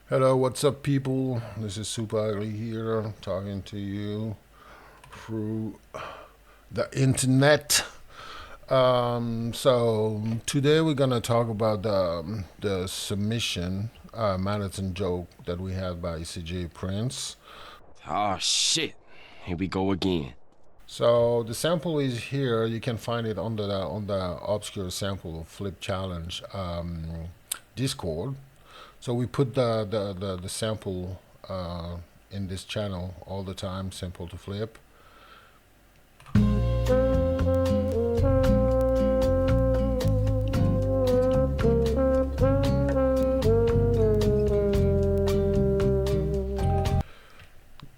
Hello, what's up, people? This is Super Ugly here, talking to you through the internet. So today we're gonna talk about the submission marathon joke that we had by CJ Prince. Oh shit. Here we go again. So the sample is here. You can find it on the obscure sample flip challenge Discord. So we put the sample in this channel all the time, sample to flip.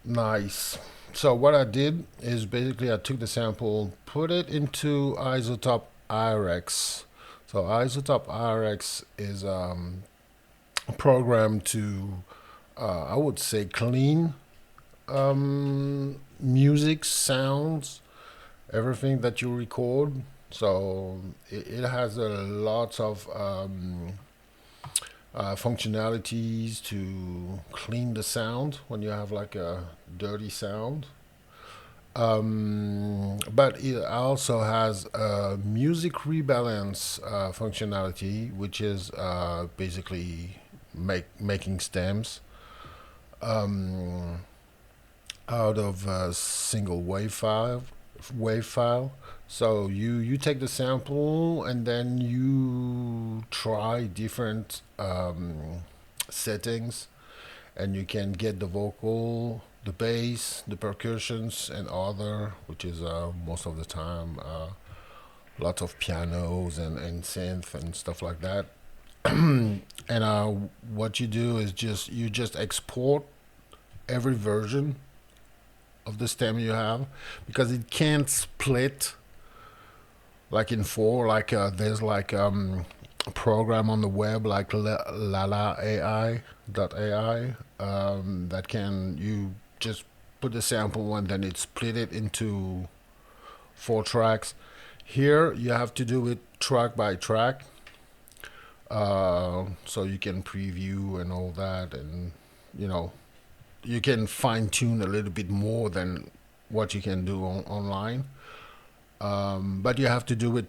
Nice. So what I did is basically I took the sample, put it into Isotope IRX. So Isotope IRX is a program to, I would say, clean music, sounds, everything that you record. So it has a lot of functionalities to clean the sound when you have like a dirty sound. But it also has a music rebalance functionality, which is basically making stems out of a single wave file. So you take the sample and then you try different settings, and you can get the vocal, the bass, the percussions, and other, which is most of the time lots of pianos and synth and stuff like that. And what you do is just export every version of the stem you have, because it can't split like in four. Like there's like a program on the web like Lala AI that can you just put the sample and then it split it into four tracks. Here you have to do it track by track, so you can preview and all that, and you know you can fine tune a little bit more than what you can do online. But you have to do it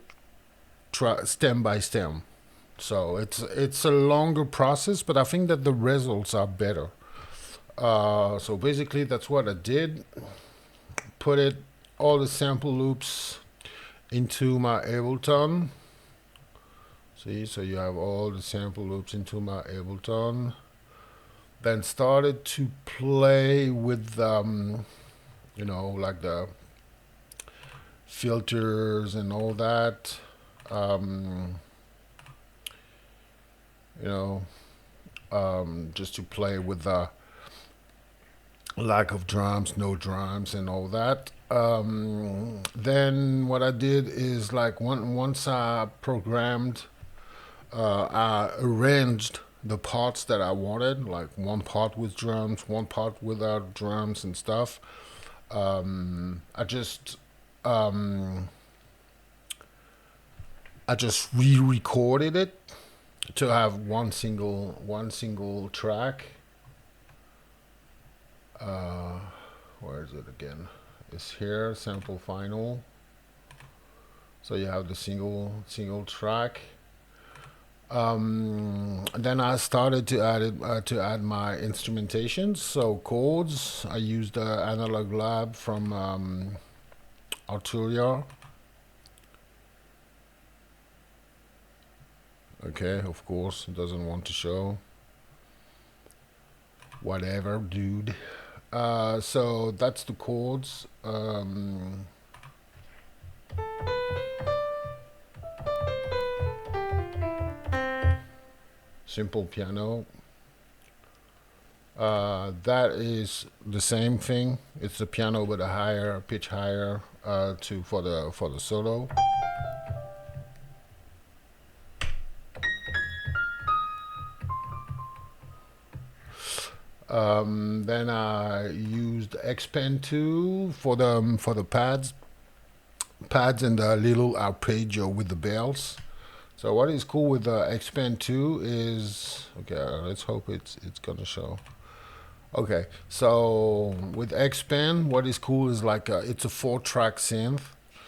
stem by stem. So it's a longer process, but I think that the results are better. So basically, that's what I did. Put it all the sample loops into my Ableton. See, so you have all the sample loops into my Ableton. Then started to play with like the filters and all that. Um, you know, just to play with the lack of drums, no drums, and all that. Then what I did is like once I programmed, I arranged the parts that I wanted, like one part with drums, one part without drums and stuff. I just um, I just re-recorded it to have one single track. Where is it again? It's here, sample final. So you have the single track. Then I started to add my instrumentation. So chords, I used the Analog Lab from Arturia. Okay, of course, it doesn't want to show. Whatever, dude. So that's the chords. Simple piano. That is the same thing. It's the piano with a higher pitch, higher to for the solo. Then I used Xpen 2 for the pads and the little arpeggio with the bells. So what is cool with Expand 2 is, okay, let's hope it's gonna show. Okay, so with Expand, what is cool is like it's a 4-track synth.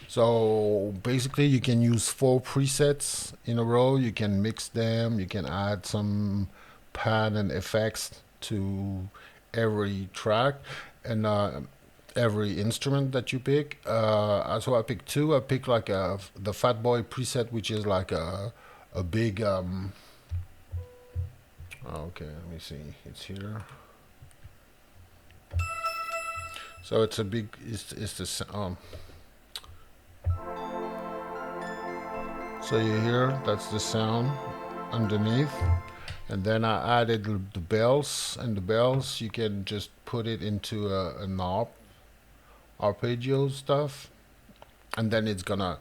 So basically, you can use 4 presets in a row. You can mix them. You can add some pad and effects to every track and every instrument that you pick. So I picked 2. I picked like the Fat Boy preset, which is like a big. Okay, let me see. It's here. So it's a big. It's the So you hear that's the sound underneath, and then I added the bells, and the bells you can just put it into a knob, arpeggio stuff, and then it's gonna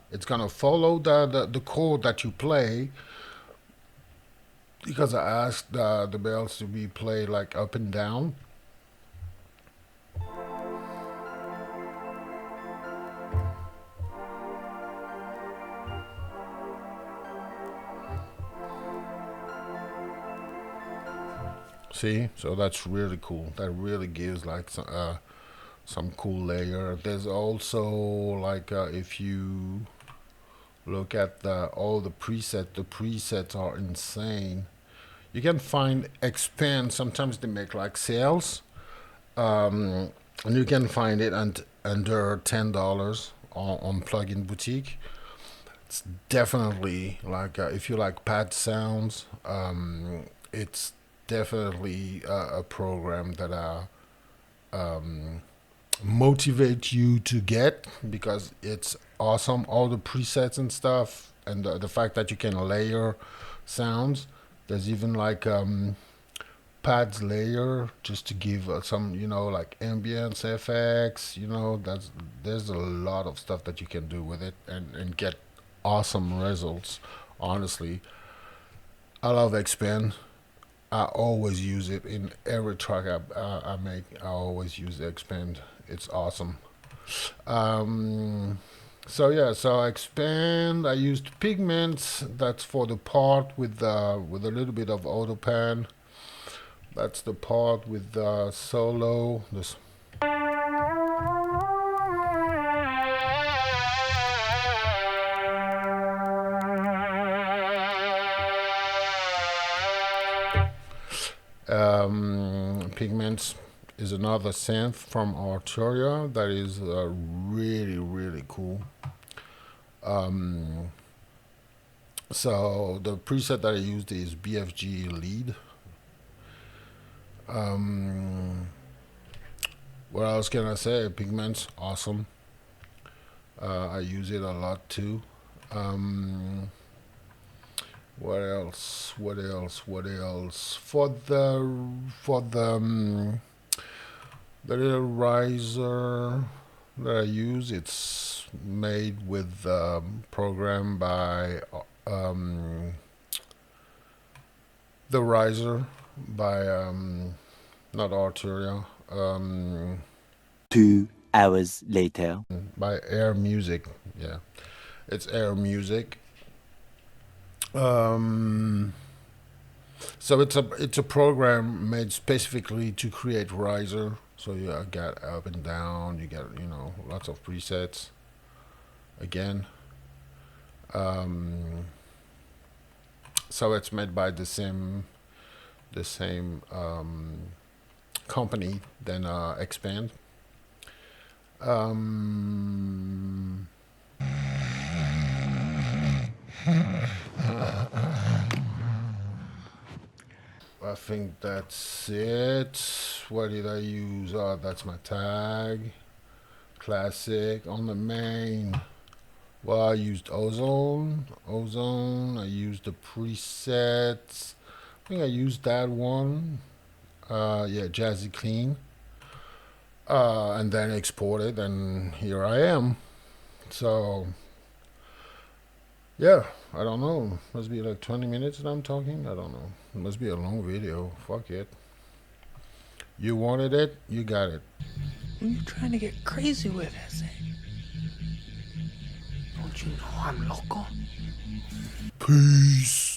follow the chord that you play, because I asked the bells to be played like up and down. See, so that's really cool. That really gives like some cool layer. There's also like if you look at all the presets are insane. You can find Expand. Sometimes they make like sales, and you can find it under $10 on Plugin Boutique. It's definitely like if you like pad sounds, it's definitely a program that motivate you to get, because it's awesome. All the presets and stuff, and the fact that you can layer sounds. There's even like pads layer just to give some, like ambience effects. There's a lot of stuff that you can do with it and get awesome results. Honestly, I love Expand. I always use it in every track I make. I always use Expand. It's awesome. So yeah, so Expand. I used Pigments. That's for the part with a little bit of AutoPan. That's the part with the solo. This. Pigments is another synth from Arturia that is really, really cool. So the preset that I used is BFG Lead. What else can I say? Pigments, awesome. I use it a lot too. What else? For the little riser that I use, it's made with program by the riser by not Arturia. 2 hours later. By Air Music. Yeah, it's Air Music. So it's a program made specifically to create riser. So you got up and down. You got lots of presets. Again, so it's made by the same company than Expand. I think that's it. What did I use? Oh, that's my tag. Classic on the main. Well, I used Ozone. I used the presets. I think I used that one. Yeah, Jazzy Clean. And then exported, and here I am. So, yeah, I don't know. Must be like 20 minutes that I'm talking. I don't know. It must be a long video. Fuck it. You wanted it, you got it. What are you trying to get crazy with, Eze? Don't you know I'm loco? Peace.